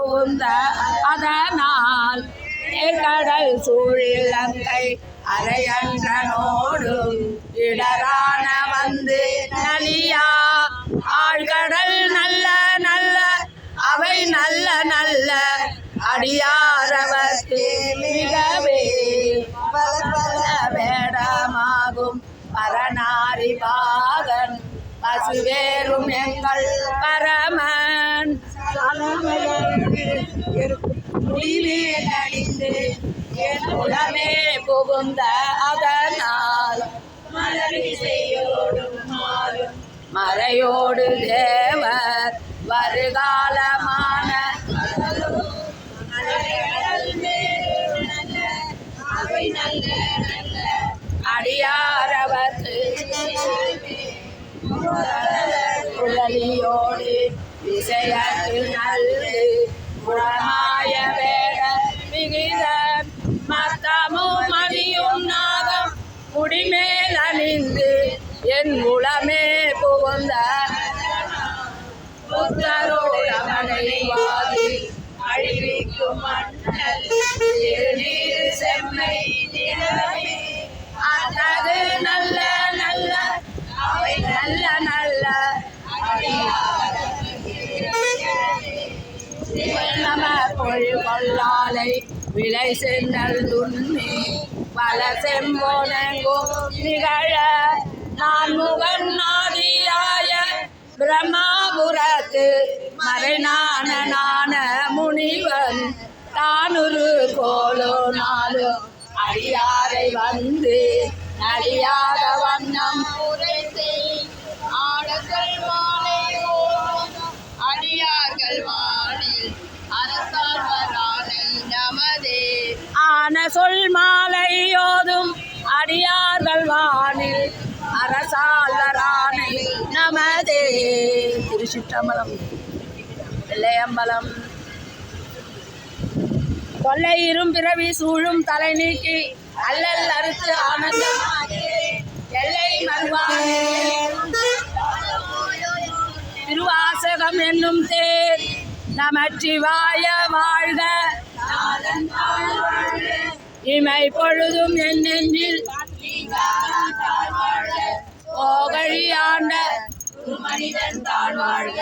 புகுந்த அதனால் கடல் சூழிலங்கை அரையன்றனோடு இடரான வந்து நலியா ஆழ்கடல் நல்ல நல்ல அவை நல்ல நல்ல அடியாரவர்க்கு மிகவே பல வேடமாகும் பரநாரி பாகன் பசுவேறும் எங்கள் பரமன் அணிந்து என் உடமே புகுந்த அதனால் மறையோடு தேவர் வருகாலமான அடியாரவர்க்கு குழலியோடு விசையத்து நல்லு குணமாய வேட மிகுதன் மத்தமும் மணியும் நாகம் முடிமேல் அணிந்து என் உளமே புகுந்த புத்தரோடமனைவாதி அழிவிக்கும் மண்ணல் திருநீர் செம்மை நிலமே அத்தகு நல்ல நல்ல அவை நல்ல நல்ல நம பொழு கொள்ளாலை விலை சென்றல் துண்ணி பல செம்போனெங்கும் நிகழ நான் முகன் நாதியாய பிரம்மாபுரத்து மறைநான நான முனிவன் தானுரு கோலோ நாலு அடியாரை வந்து நலியாத வண்ணம் ஆடர்கள் அடியார்கள் வானில் அரசாணை நமதே ஆன சொல் மாலையோதும் அடியார்கள் வானில் அரசாளரானை நமதே. திருச்சிற்றம்பலம். வெள்ளையம்பலம். கொள்ளை இரும் பிறவி சூழும் தலை நீக்கி அல்லல் அறுத்து ஆனந்தம் எல்லை மறுவானே திருவாசகம் என்னும் தேர் நமச்சிவாய வாழ்க இமை பொழுதும் என் நெஞ்சில் ஓகழியாண்ட மனிதன் தான் வாழ்க.